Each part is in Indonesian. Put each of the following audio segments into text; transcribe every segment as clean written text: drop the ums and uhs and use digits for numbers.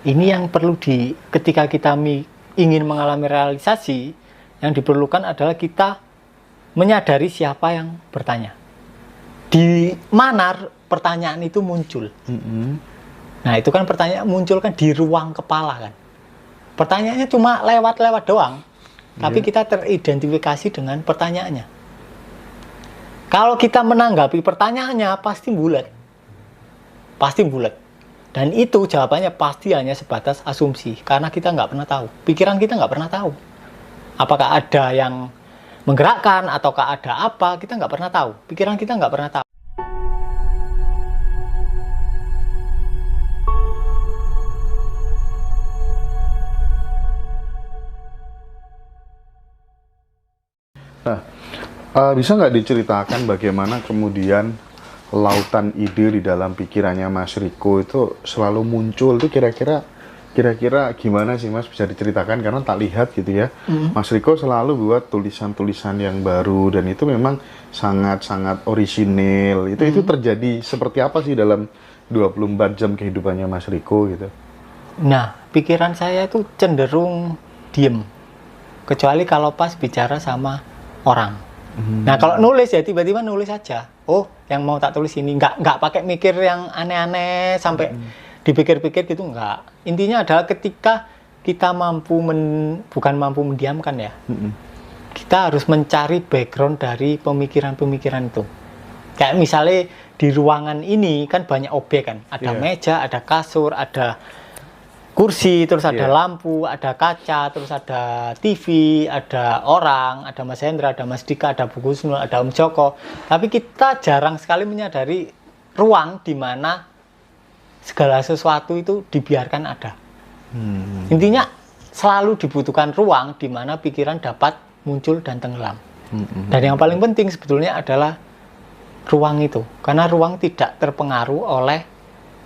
Ini yang perlu ketika kita ingin mengalami realisasi, yang diperlukan adalah kita menyadari siapa yang bertanya. Di mana pertanyaan itu muncul. Nah, itu kan pertanyaan muncul kan di ruang kepala kan. Pertanyaannya cuma lewat-lewat doang, tapi kita teridentifikasi dengan pertanyaannya. Kalau kita menanggapi pertanyaannya pasti bulat. Pasti bulat. Dan itu jawabannya pasti hanya sebatas asumsi, karena kita nggak pernah tahu. Pikiran kita nggak pernah tahu. Apakah ada yang menggerakkan, ataukah ada apa, kita nggak pernah tahu. Pikiran kita nggak pernah tahu. Nah, bisa nggak diceritakan bagaimana kemudian lautan ide di dalam pikirannya Mas Riko itu selalu muncul tuh kira-kira gimana sih Mas, bisa diceritakan? Karena tak lihat gitu ya, Mas Riko selalu buat tulisan-tulisan yang baru dan itu memang sangat-sangat orisinil. Itu terjadi seperti apa sih dalam 24 jam kehidupannya Mas Riko gitu? Nah, pikiran saya itu cenderung diem, kecuali kalau pas bicara sama orang. Nah, kalau nulis ya tiba-tiba nulis aja. Oh, yang mau tak tulis ini, nggak pakai mikir yang aneh-aneh sampai dipikir-pikir gitu, nggak. Intinya adalah ketika kita bukan mampu mendiamkan ya, kita harus mencari background dari pemikiran-pemikiran itu. Kayak misalnya di ruangan ini kan banyak objek kan, ada meja, ada kasur, ada kursi, terus ada lampu, ada kaca, terus ada TV, ada orang, ada Mas Hendra, ada Mas Dika, ada Bu Gusnul, ada Om Joko. Tapi kita jarang sekali menyadari ruang di mana segala sesuatu itu dibiarkan ada. Intinya selalu dibutuhkan ruang di mana pikiran dapat muncul dan tenggelam. Dan yang paling penting sebetulnya adalah ruang itu, karena ruang tidak terpengaruh oleh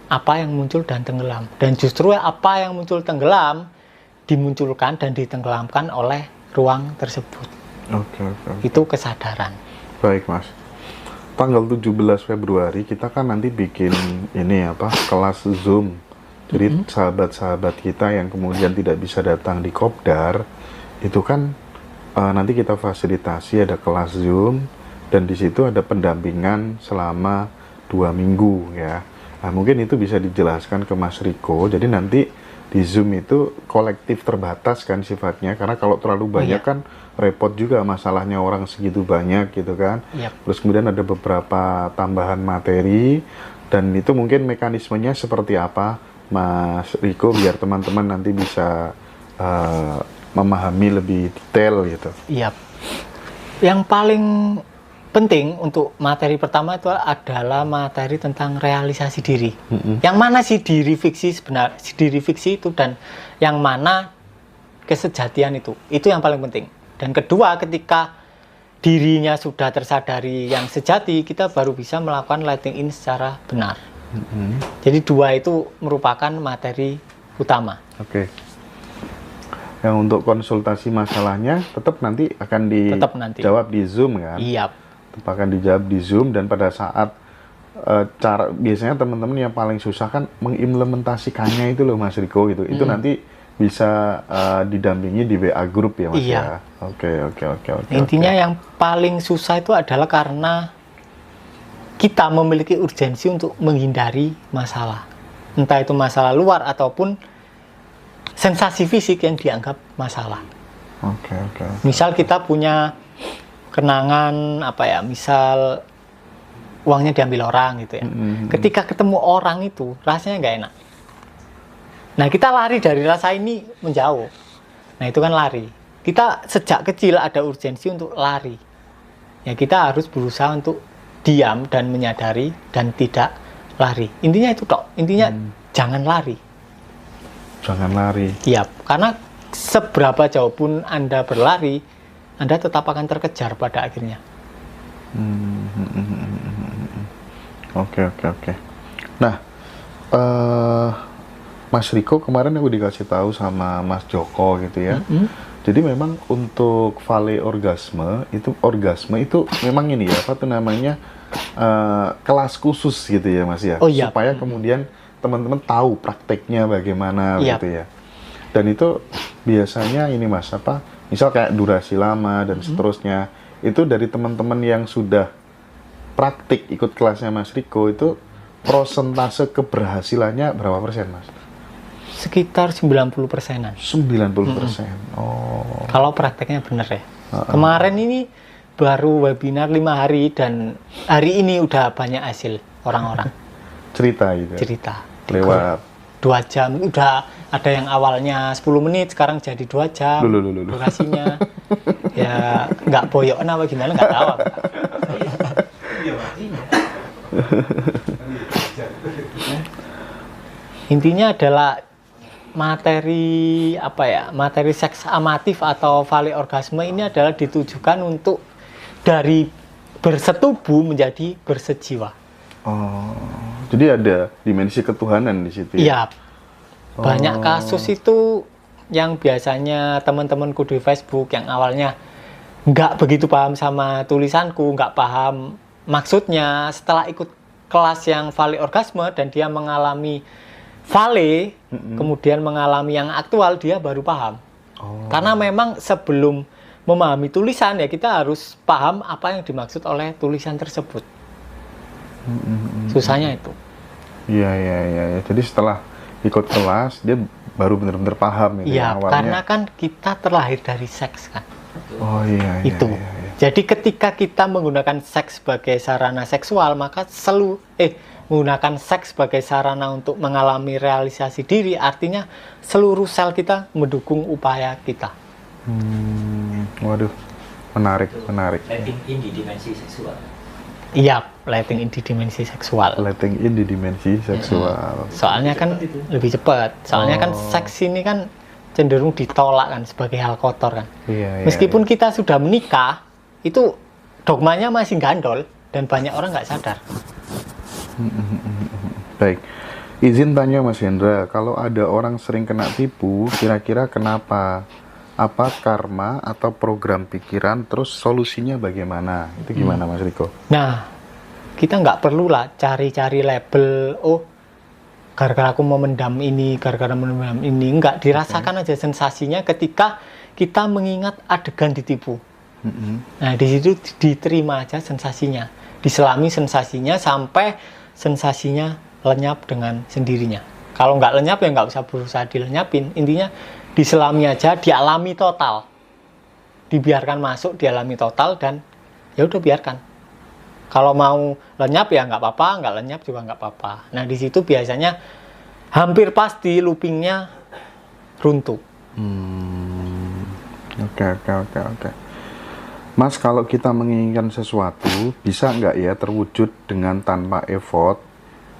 apa yang muncul dan tenggelam, dan justru apa yang muncul tenggelam dimunculkan dan ditenggelamkan oleh ruang tersebut. Oke. Itu kesadaran. Baik Mas, tanggal 17 Februari kita kan nanti bikin ini kelas Zoom. Jadi sahabat-sahabat kita yang kemudian tidak bisa datang di Kopdar itu kan nanti kita fasilitasi ada kelas Zoom dan di situ ada pendampingan selama 2 minggu ya. Nah, mungkin itu bisa dijelaskan ke Mas Riko. Jadi nanti di Zoom itu kolektif terbatas kan sifatnya, karena kalau terlalu banyak kan repot juga masalahnya orang segitu banyak gitu kan. Terus kemudian ada beberapa tambahan materi dan itu mungkin mekanismenya seperti apa Mas Riko biar teman-teman nanti bisa memahami lebih detail gitu. Yang paling penting untuk materi pertama itu adalah materi tentang realisasi diri. Yang mana sih diri fiksi diri fiksi itu, dan yang mana kesejatian itu yang paling penting. Dan kedua, ketika dirinya sudah tersadari yang sejati, kita baru bisa melakukan letting in secara benar. Jadi dua itu merupakan materi utama. Yang untuk konsultasi masalahnya tetap nanti akan dijawab di Zoom kan? Akan dijawab di Zoom, dan pada saat biasanya teman-teman yang paling susah kan mengimplementasikannya itu loh Mas Riko gitu. Itu nanti bisa didampingi di WA group ya Mas ya. Oke. Intinya yang paling susah itu adalah karena kita memiliki urgensi untuk menghindari masalah. Entah itu masalah luar ataupun sensasi fisik yang dianggap masalah. Misal kita punya kenangan misal uangnya diambil orang gitu ya. Ketika ketemu orang itu rasanya nggak enak. Nah, kita lari dari rasa ini menjauh. Nah, itu kan lari. Kita sejak kecil ada urgensi untuk lari. Ya, kita harus berusaha untuk diam dan menyadari dan tidak lari. Intinya itu tok. Intinya jangan lari. Karena seberapa jauh pun Anda berlari, Anda tetap akan terkejar pada akhirnya. Oke. Nah, Mas Riko kemarin aku dikasih tahu sama Mas Joko gitu ya. Jadi memang untuk fase orgasme itu memang ini ya, kelas khusus gitu ya Mas ya. Supaya kemudian teman-teman tahu prakteknya bagaimana Iya. gitu ya. Dan itu biasanya ini Mas apa? Misal kayak durasi lama dan seterusnya, itu dari teman-teman yang sudah praktik ikut kelasnya Mas Riko itu prosentase keberhasilannya berapa persen Mas? Sekitar 90%-an. 90%. Oh. Kalau prakteknya bener ya. Kemarin ini baru webinar 5 hari dan hari ini udah banyak hasil orang-orang Cerita gitu. cerita. Lewat 2 jam, udah ada yang awalnya 10 menit, sekarang jadi 2 jam Loh. durasinya. Ya, nggak boyok apa gimana, nggak tahu. Intinya adalah materi materi seks amatif atau vale orgasme ini adalah ditujukan untuk dari bersetubuh menjadi bersejiwa. Oh. Jadi ada dimensi ketuhanan di situ ya? Iya. Banyak kasus itu yang biasanya teman-temanku di Facebook yang awalnya nggak begitu paham sama tulisanku, nggak paham maksudnya, setelah ikut kelas yang vale orgasme dan dia mengalami vale, kemudian mengalami yang aktual, dia baru paham. Karena memang sebelum memahami tulisan ya kita harus paham apa yang dimaksud oleh tulisan tersebut. Susahnya itu. Iya. Jadi setelah ikut kelas dia baru benar-benar paham itu Iya, awalnya. karena kan kita terlahir dari seks kan. Oh iya. Itu. Jadi ketika kita menggunakan seks sebagai sarana seksual, maka menggunakan seks sebagai sarana untuk mengalami realisasi diri, artinya seluruh sel kita mendukung upaya kita. Waduh, menarik. Letting in di dimensi seksual. Iya, letting in di dimensi seksual. Letting in di dimensi seksual. Soalnya kan lebih cepat. Soalnya kan seks ini kan cenderung ditolak kan sebagai hal kotor kan. Iya. Meskipun kita sudah menikah, itu dogmanya masih gandol dan banyak orang nggak sadar. Baik. Izin tanya Mas Hendra, kalau ada orang sering kena tipu, kira-kira kenapa? Apa karma atau program pikiran, terus solusinya bagaimana? Itu gimana Mas Riko? Nah, kita nggak perlu lah cari-cari label, gara-gara aku memendam ini, gara-gara memendam ini. Nggak, dirasakan aja sensasinya ketika kita mengingat adegan ditipu. Nah, di situ diterima aja sensasinya. Diselami sensasinya sampai sensasinya lenyap dengan sendirinya. Kalau nggak lenyap ya nggak usah berusaha dilenyapin. Intinya diselami aja, dialami total. Dibiarkan masuk, dialami total dan ya udah biarkan. Kalau mau lenyap ya nggak apa-apa, nggak lenyap juga nggak apa-apa. Nah di situ biasanya hampir pasti loopingnya runtuh. Oke. Mas, kalau kita menginginkan sesuatu, bisa nggak ya terwujud dengan tanpa effort,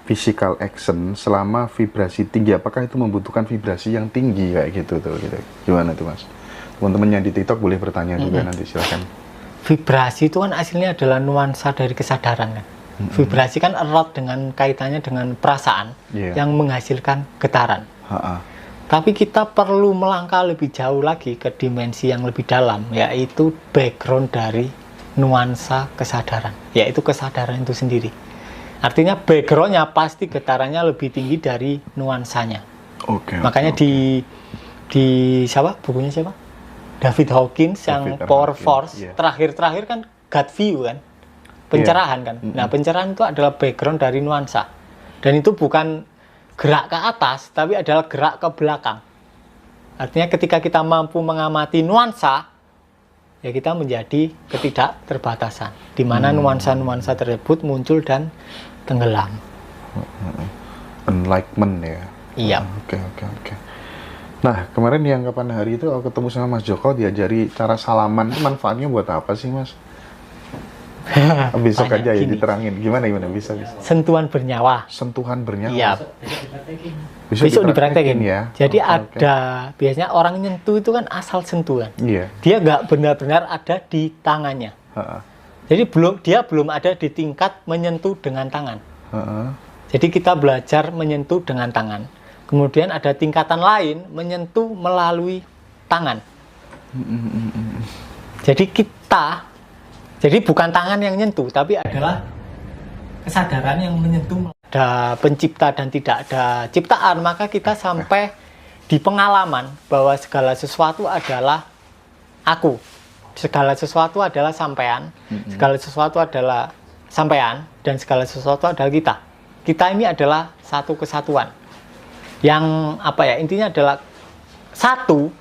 physical action, selama vibrasi tinggi? Apakah itu membutuhkan vibrasi yang tinggi kayak gitu tuh? Gitu. Gimana tuh Mas? Teman-teman yang di TikTok boleh bertanya juga nanti, silakan. Vibrasi itu kan hasilnya adalah nuansa dari kesadaran kan. Vibrasi kan erat dengan kaitannya dengan perasaan yang menghasilkan getaran. Tapi kita perlu melangkah lebih jauh lagi ke dimensi yang lebih dalam, yaitu background dari nuansa kesadaran, yaitu kesadaran itu sendiri. Artinya backgroundnya pasti getarannya lebih tinggi dari nuansanya. Makanya di siapa? Bukunya siapa? David Hawkins yang Power Force. Terakhir kan God View kan, pencerahan kan. Nah pencerahan itu adalah background dari nuansa. Dan itu bukan gerak ke atas, tapi adalah gerak ke belakang. Artinya ketika kita mampu mengamati nuansa, ya kita menjadi ketidakterbatasan, di mana nuansa-nuansa tersebut muncul dan tenggelam. Enlightenment ya. Iya. Oke. Nah, kemarin yang kapan hari itu aku ketemu sama Mas Joko, diajari cara salaman. Itu manfaatnya buat apa sih, Mas? Besok aja ya diterangin. Gimana bisa. Sentuhan bernyawa. Sentuhan bernyawa. Iya. Besok dipraktekin ya. Jadi biasanya orang nyentuh itu kan asal sentuhan. Iya. Dia nggak benar-benar ada di tangannya. Jadi dia belum ada di tingkat menyentuh dengan tangan. Jadi kita belajar menyentuh dengan tangan. Kemudian ada tingkatan lain menyentuh melalui tangan. Jadi bukan tangan yang nyentuh, tapi adalah kesadaran yang menyentuh. ada pencipta dan tidak ada ciptaan, maka kita sampai di pengalaman bahwa segala sesuatu adalah aku, segala sesuatu adalah sampean, segala sesuatu adalah sampean, dan segala sesuatu adalah kita. Kita ini adalah satu kesatuan yang intinya adalah satu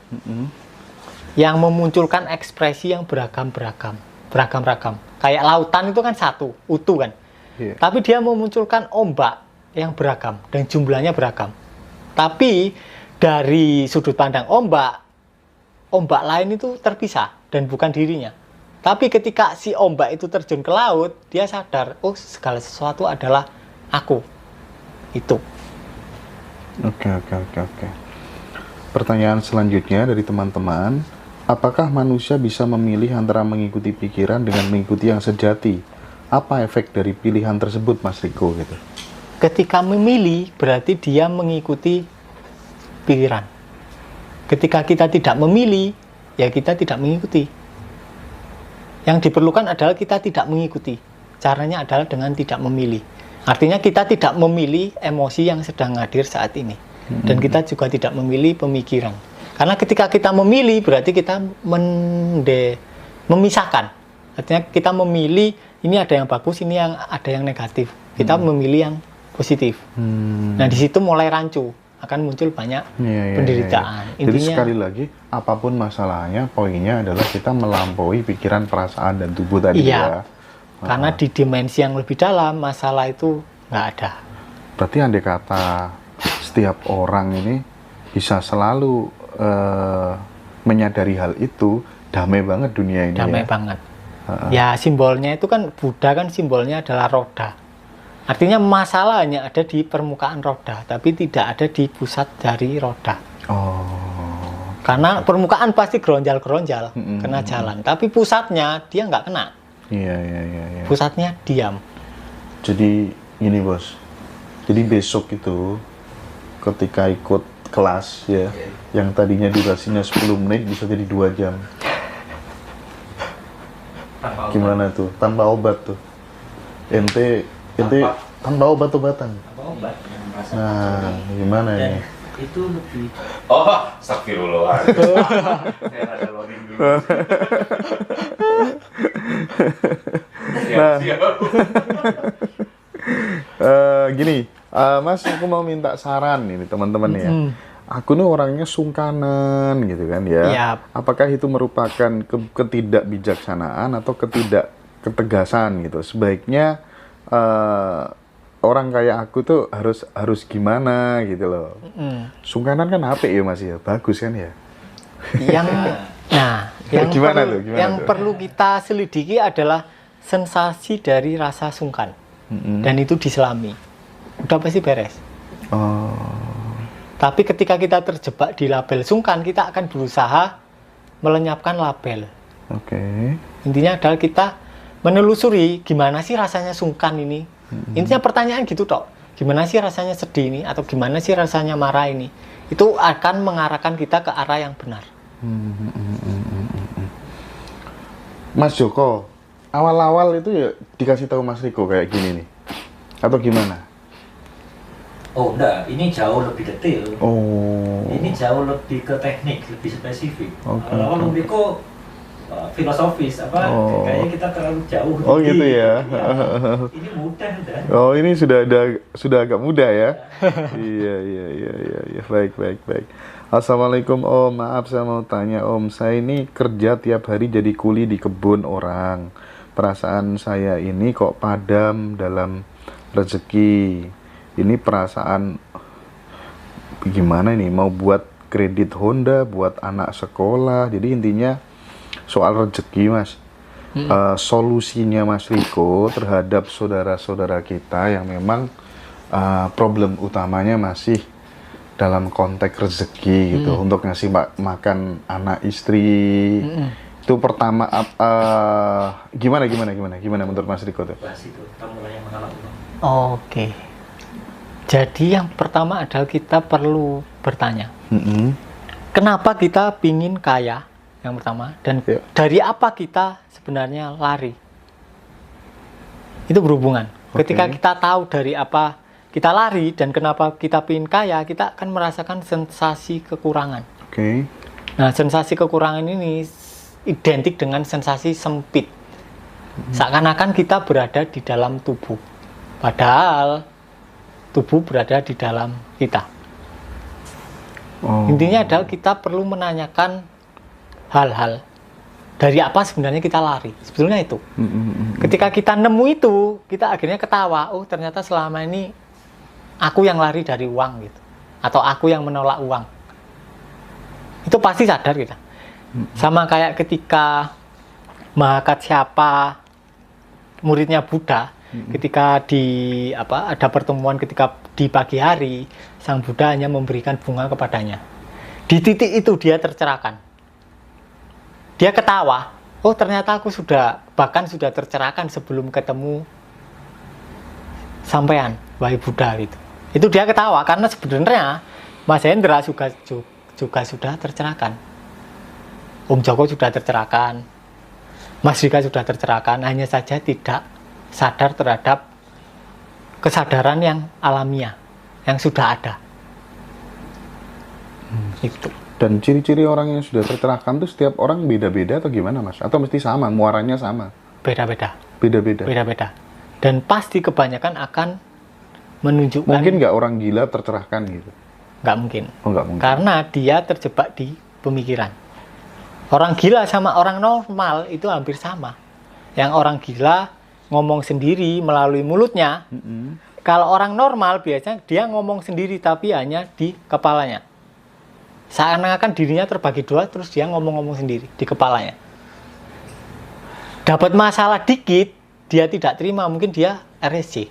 yang memunculkan ekspresi yang beragam-ragam. Kayak lautan itu kan satu, utuh kan. Tapi dia memunculkan ombak yang beragam dan jumlahnya beragam. Tapi dari sudut pandang ombak lain itu terpisah dan bukan dirinya. Tapi ketika si ombak itu terjun ke laut, dia sadar, oh segala sesuatu adalah aku. Itu. Oke. Pertanyaan selanjutnya dari teman-teman, apakah manusia bisa memilih antara mengikuti pikiran dengan mengikuti yang sejati? Apa efek dari pilihan tersebut, Mas Riko? Gitu. Ketika memilih, berarti dia mengikuti pikiran. Ketika kita tidak memilih, ya kita tidak mengikuti. Yang diperlukan adalah kita tidak mengikuti. Caranya adalah dengan tidak memilih. Artinya kita tidak memilih emosi yang sedang hadir saat ini. Dan kita juga tidak memilih pemikiran. Karena ketika kita memilih, berarti kita memisahkan. Artinya kita memilih, ini ada yang bagus, ini yang ada yang negatif. Kita memilih yang positif. Nah, di situ mulai rancu, akan muncul banyak penderitaan. Intinya, jadi sekali lagi, apapun masalahnya, poinnya adalah kita melampaui pikiran, perasaan, dan tubuh tadi ya. Karena di dimensi yang lebih dalam, masalah itu nggak ada. Berarti andai kata setiap orang ini bisa selalu menyadari hal itu, damai banget dunia ini. Damai banget. Ya, simbolnya itu kan, Buddha kan simbolnya adalah roda. Artinya masalahnya ada di permukaan roda, tapi tidak ada di pusat dari roda. Karena permukaan pasti geronjal-geronjal, kena jalan. Tapi pusatnya dia nggak kena. Iya. Pusatnya diam. Jadi gini bos, jadi besok itu ketika ikut kelas ya, yang tadinya durasinya 10 menit bisa jadi 2 jam. Gimana tuh? Tanpa obat tuh. Ente tanpa obat-obatan. Nah, gimana ini? Itu lebih. Astagfirullah. Saya ada loading dulu. Gini, Mas, aku mau minta saran ini teman-teman ya. Aku nih orangnya sungkanan gitu kan ya. Yap. Apakah itu merupakan ketidakbijaksanaan atau ketegasan gitu? Sebaiknya orang kayak aku tuh harus gimana gitu loh. Sungkanan kan apik ya Mas ya, bagus kan ya. Yang perlu kita selidiki adalah sensasi dari rasa sungkan. Dan itu diselami. Udah pasti beres. Tapi ketika kita terjebak di label sungkan, kita akan berusaha melenyapkan label. Intinya adalah kita menelusuri gimana sih rasanya sungkan ini. Intinya pertanyaan gitu tok. Gimana sih rasanya sedih ini, atau gimana sih rasanya marah ini. Itu akan mengarahkan kita ke arah yang benar. Mas Joko, awal-awal itu ya dikasih tahu Mas Riko kayak gini nih, atau gimana? Oh enggak, ini jauh lebih detail. Ini jauh lebih ke teknik, lebih spesifik. Awal-awal Om Riko filosofis, kayaknya kita terlalu jauh. Gitu ya. Ini mudah udah. Ini sudah agak mudah ya. Iya. Baik. Assalamualaikum Om, maaf saya mau tanya Om, saya ini kerja tiap hari jadi kuli di kebun orang. Perasaan saya ini kok padam dalam rezeki. Ini perasaan gimana nih, mau buat kredit Honda, buat anak sekolah. Jadi intinya soal rezeki Mas. Solusinya Mas Riko terhadap saudara-saudara kita yang memang problem utamanya masih dalam konteks rezeki gitu, untuk ngasih makan anak istri. Itu pertama gimana menurut Mas Riko tuh? Oke. Jadi yang pertama adalah kita perlu bertanya, kenapa kita pingin kaya, yang pertama, dan dari apa kita sebenarnya lari. Itu berhubungan. Ketika kita tahu dari apa kita lari dan kenapa kita pengen kaya, kita akan merasakan sensasi kekurangan. Oke. Nah, sensasi kekurangan ini identik dengan sensasi sempit. Seakan-akan kita berada di dalam tubuh. Padahal tubuh berada di dalam kita. Intinya adalah kita perlu menanyakan hal-hal. Dari apa sebenarnya kita lari? Sebetulnya itu. Ketika kita nemu itu, kita akhirnya ketawa. Oh, ternyata selama ini aku yang lari dari uang gitu. Atau aku yang menolak uang. Itu pasti sadar kita. Sama kayak ketika Mahakasyapa, muridnya Buddha, ketika ada pertemuan ketika di pagi hari, Sang Buddha hanya memberikan bunga kepadanya. Di titik itu dia tercerahkan. Dia ketawa, oh ternyata aku bahkan sudah tercerahkan sebelum ketemu sampean, wahai Buddha gitu. Itu dia ketawa karena sebenarnya Mas Hendra juga sudah tercerahkan. Om Joko sudah tercerahkan, Mas Rika sudah tercerahkan, hanya saja tidak sadar terhadap kesadaran yang alamiah, yang sudah ada. Itu. Dan ciri-ciri orang yang sudah tercerahkan itu setiap orang beda-beda atau gimana, Mas? Atau mesti sama, muaranya sama? Beda-beda. Beda-beda. Dan pasti kebanyakan akan menunjukkan. Mungkin nggak orang gila tercerahkan gitu? Nggak mungkin. Oh, nggak mungkin. Karena dia terjebak di pemikiran. Orang gila sama orang normal itu hampir sama. Yang orang gila ngomong sendiri melalui mulutnya. Kalau orang normal biasanya dia ngomong sendiri tapi hanya di kepalanya. Seakan-akan dirinya terbagi dua, terus dia ngomong-ngomong sendiri di kepalanya. Dapat masalah dikit, dia tidak terima, mungkin dia RSC.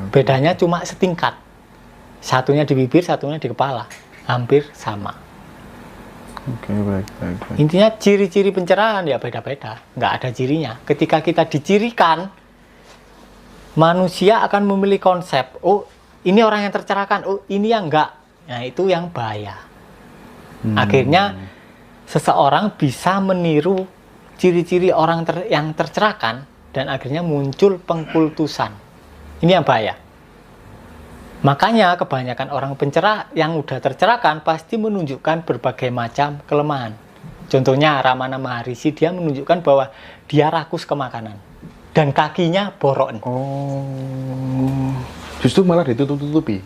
Bedanya cuma setingkat. Satunya di bibir, satunya di kepala. Hampir sama. Baik. Intinya ciri-ciri pencerahan ya beda-beda. Nggak ada cirinya. Ketika kita dicirikan, manusia akan memilih konsep. Oh, ini orang yang tercerahkan. Oh, ini yang enggak. Nah, itu yang bahaya. Akhirnya seseorang bisa meniru ciri-ciri orang yang tercerahkan dan akhirnya muncul pengkultusan. Ini yang bahaya. Makanya kebanyakan orang pencerah yang udah tercerahkan pasti menunjukkan berbagai macam kelemahan. Contohnya Ramana Maharishi, dia menunjukkan bahwa dia rakus ke makanan dan kakinya borok. Justru malah ditutup-tutupi.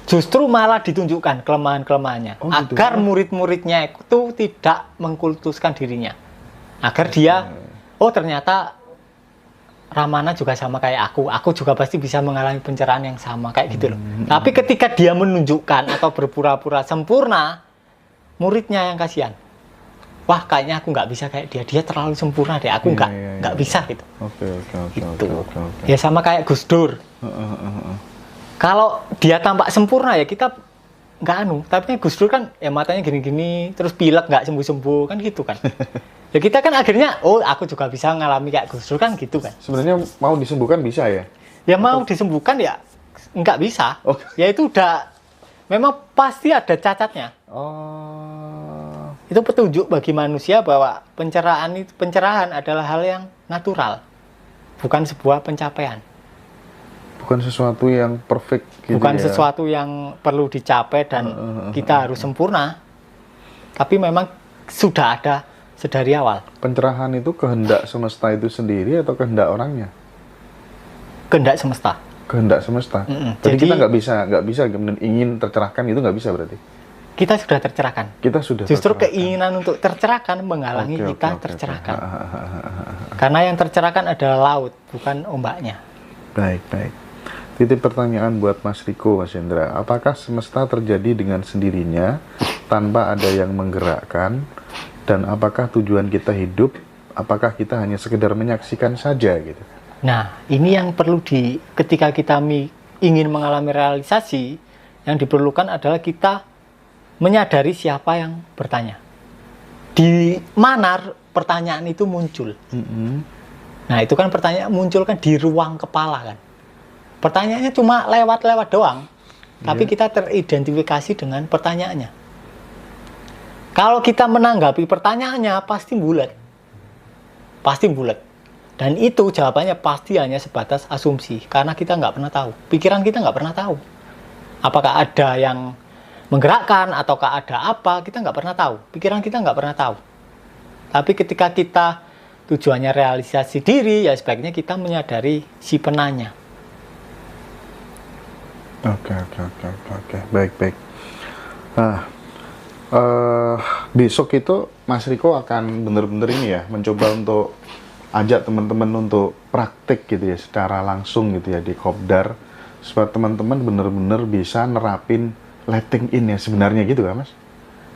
Justru malah ditunjukkan kelemahan-kelemahannya agar murid-muridnya itu tidak mengkultuskan dirinya. Agar dia, oh ternyata Ramana juga sama kayak aku juga pasti bisa mengalami pencerahan yang sama kayak gitu loh. Tapi ketika dia menunjukkan atau berpura-pura sempurna, muridnya yang kasihan. Wah, kayaknya aku nggak bisa kayak dia terlalu sempurna deh, aku nggak bisa gitu. Oke. Ya sama kayak Gus Dur. Kalau dia tampak sempurna ya kita nggak tapi Gus Dur kan ya matanya gini-gini, terus pilek nggak sembuh-sembuh kan gitu kan. Ya kita kan akhirnya, oh aku juga bisa ngalami kayak Gus Dur kan gitu kan. Sebenarnya mau disembuhkan bisa ya? Ya mau disembuhkan ya nggak bisa. Ya itu udah, memang pasti ada cacatnya. Itu petunjuk bagi manusia bahwa pencerahan adalah hal yang natural, bukan sebuah pencapaian. Bukan sesuatu yang perfect gitu. Bukan sesuatu yang perlu dicapai dan kita harus sempurna. Tapi memang sudah ada sedari awal. Pencerahan itu kehendak semesta itu sendiri atau kehendak orangnya? Kehendak semesta. Kehendak semesta. Jadi kita nggak bisa ingin tercerahkan, itu nggak bisa berarti? Kita sudah tercerahkan. Kita sudah. Justru keinginan untuk tercerahkan menghalangi kita tercerahkan. Karena yang tercerahkan adalah laut, bukan ombaknya. Baik. Titip pertanyaan buat Mas Riko, Mas Hendra. Apakah semesta terjadi dengan sendirinya tanpa ada yang menggerakkan? Dan apakah tujuan kita hidup? Apakah kita hanya sekedar menyaksikan saja gitu? Nah, ini yang perlu ketika kita ingin mengalami realisasi, yang diperlukan adalah kita menyadari siapa yang bertanya. Di mana pertanyaan itu muncul? Nah, itu kan pertanyaan muncul kan di ruang kepala kan. Pertanyaannya cuma lewat-lewat doang, tapi kita teridentifikasi dengan pertanyaannya. Kalau kita menanggapi pertanyaannya pasti bulat. Dan itu jawabannya pasti hanya sebatas asumsi, karena kita nggak pernah tahu. Pikiran kita nggak pernah tahu. Apakah ada yang menggerakkan, ataukah ada apa, kita nggak pernah tahu. Pikiran kita nggak pernah tahu. Tapi ketika kita tujuannya realisasi diri, ya sebaiknya kita menyadari si penanya. Oke. Baik. Nah, besok itu Mas Riko akan bener-bener ini ya, mencoba untuk ajak teman-teman untuk praktik gitu ya, secara langsung gitu ya di Kopdar, supaya teman-teman bener-bener bisa nerapin letting in ya sebenarnya gitu kan Mas?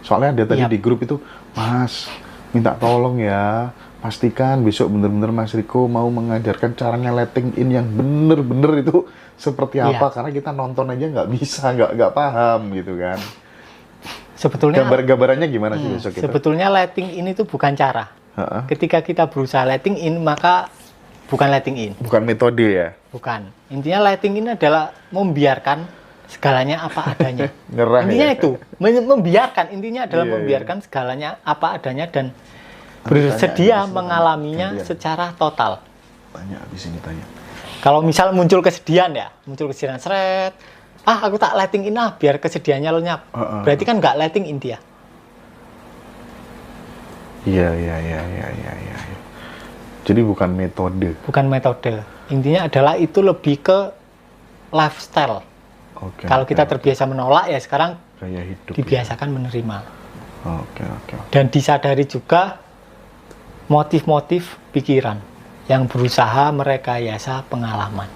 Soalnya ada tadi di grup itu, Mas minta tolong ya, pastikan besok bener-bener Mas Riko mau mengajarkan caranya letting in yang bener-bener itu seperti apa, karena kita nonton aja nggak bisa, nggak paham gitu kan. Sebetulnya gambarannya gimana sih besok kita? Sebetulnya letting in itu bukan cara. Ketika kita berusaha letting in, maka bukan letting in. Bukan metode ya? Bukan. Intinya letting in adalah membiarkan segalanya apa adanya. Nyerah intinya ya? itu, membiarkan. Intinya adalah membiarkan segalanya apa adanya dan bersedia mengalaminya secara total. Tanya di sini tanya. Kalau misal muncul kesedihan seret, aku tak letting in biar kesedihannya lenyap. Berarti kan nggak letting in dia. Iya. Jadi bukan metode. Bukan metode. Intinya adalah itu lebih ke lifestyle. Kalau kita terbiasa menolak, ya sekarang gaya hidup dibiasakan menerima. Oke. Dan disadari juga motif-motif pikiran yang berusaha merekayasa pengalaman.